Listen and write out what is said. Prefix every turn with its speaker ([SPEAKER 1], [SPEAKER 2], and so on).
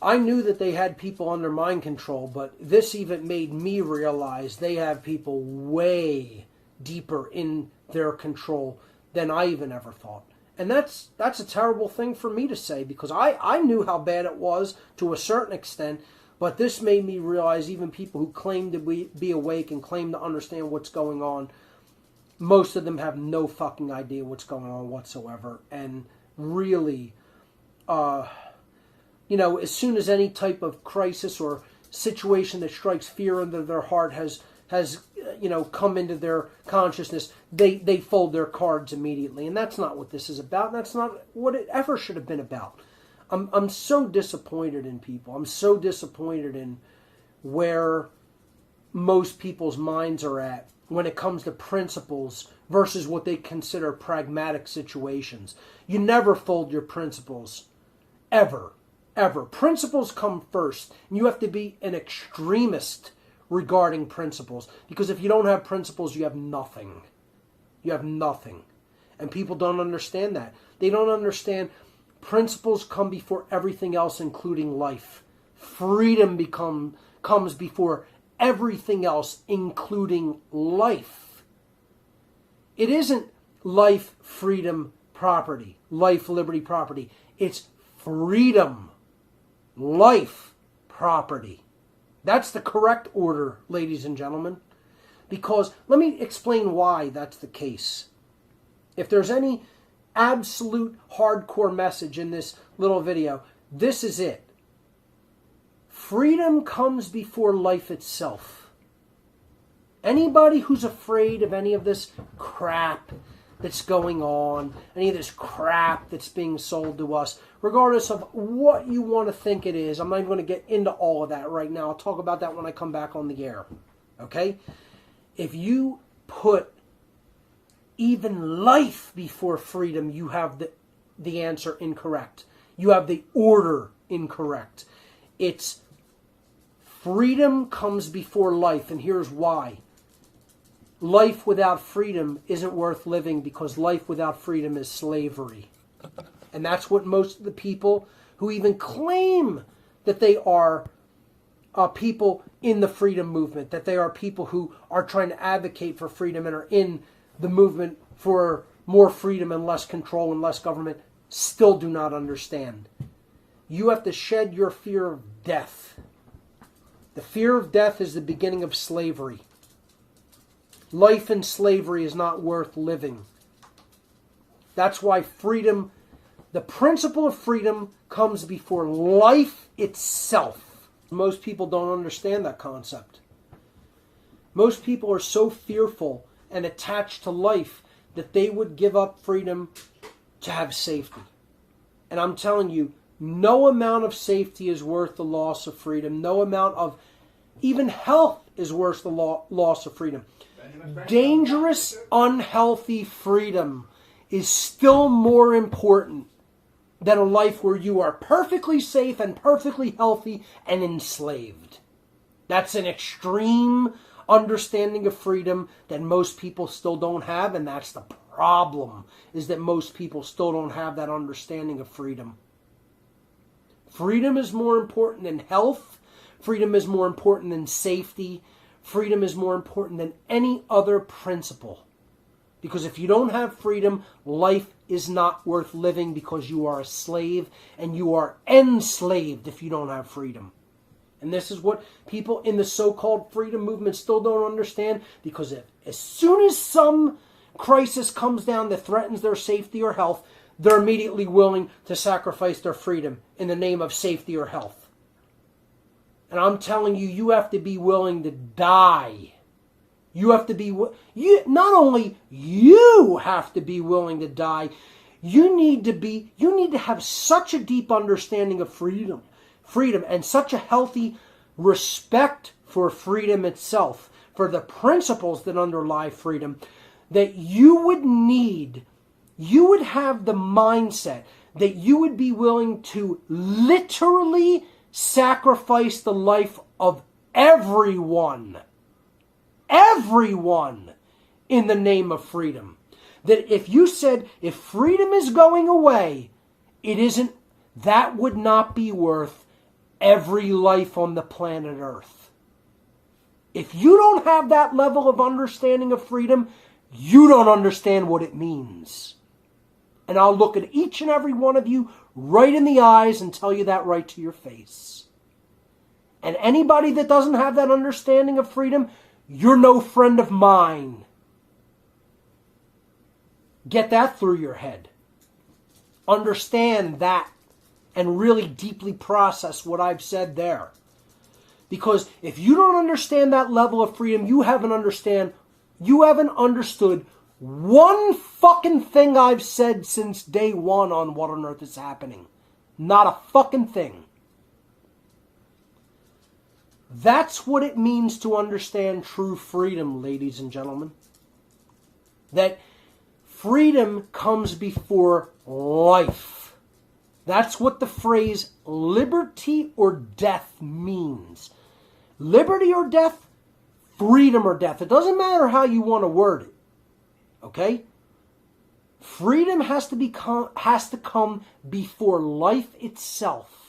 [SPEAKER 1] I knew that they had people under mind control, but this even made me realize they have people way deeper in their control than I even ever thought. And that's a terrible thing for me to say, because I knew how bad it was to a certain extent, but this made me realize even people who claim to be awake and claim to understand what's going on, most of them have no fucking idea what's going on whatsoever. And really, as soon as any type of crisis or situation that strikes fear into their heart has come into their consciousness, they fold their cards immediately. And that's not what this is about. That's not what it ever should have been about. I'm so disappointed in people. I'm so disappointed in where most people's minds are at when it comes to principles versus what they consider pragmatic situations. You never fold your principles. Ever. Ever. Principles come first. And you have to be an extremist regarding principles. Because if you don't have principles, you have nothing. You have nothing. And people don't understand that. They don't understand principles come before everything else, including life. Freedom comes before everything else, including life. It isn't life, freedom, property. Life, liberty, property. It's freedom, life, property. That's the correct order, ladies and gentlemen. Because let me explain why that's the case. If there's any absolute hardcore message in this little video, this is it. Freedom comes before life itself. Anybody who's afraid of any of this crap that's going on, any of this crap that's being sold to us, regardless of what you want to think it is, I'm not even going to get into all of that right now. I'll talk about that when I come back on the air. Okay? If you put even life before freedom, you have the answer incorrect. You have the order incorrect. It's freedom comes before life, and here's why. Life without freedom isn't worth living, because life without freedom is slavery. And that's what most of the people who even claim that they are people in the freedom movement, that they are people who are trying to advocate for freedom and are in the movement for more freedom and less control and less government, still do not understand. You have to shed your fear of death. The fear of death is the beginning of slavery. Life in slavery is not worth living. That's why freedom, the principle of freedom, comes before life itself. Most people don't understand that concept. Most people are so fearful and attached to life that they would give up freedom to have safety. And I'm telling you, no amount of safety is worth the loss of freedom. No amount of even health is worth the loss of freedom. Dangerous, unhealthy freedom is still more important than a life where you are perfectly safe and perfectly healthy and enslaved. That's an extreme understanding of freedom that most people still don't have, and that's the problem, is that most people still don't have that understanding of freedom. Freedom is more important than health. Freedom is more important than safety. Freedom is more important than any other principle. Because if you don't have freedom, life is not worth living, because you are a slave and you are enslaved if you don't have freedom. And this is what people in the so-called freedom movement still don't understand, because as soon as some crisis comes down that threatens their safety or health, they're immediately willing to sacrifice their freedom in the name of safety or health. And I'm telling you, you have to be willing to die. You have to be, not only you have to be willing to die, you need to have such a deep understanding of freedom, and such a healthy respect for freedom itself, for the principles that underlie freedom, that you would have the mindset that you would be willing to literally sacrifice the life of everyone in the name of freedom. That if you said, if freedom is going away, that would not be worth every life on the planet Earth. If you don't have that level of understanding of freedom, you don't understand what it means. And I'll look at each and every one of you right in the eyes and tell you that right to your face. And anybody that doesn't have that understanding of freedom, you're no friend of mine. Get that through your head. Understand that and really deeply process what I've said there. Because if you don't understand that level of freedom, you haven't understood one fucking thing I've said since day one on what on earth is happening. Not a fucking thing. That's what it means to understand true freedom, ladies and gentlemen. That freedom comes before life. That's what the phrase liberty or death means. Liberty or death, freedom or death. It doesn't matter how you want to word it. Okay? Freedom has to come before life itself.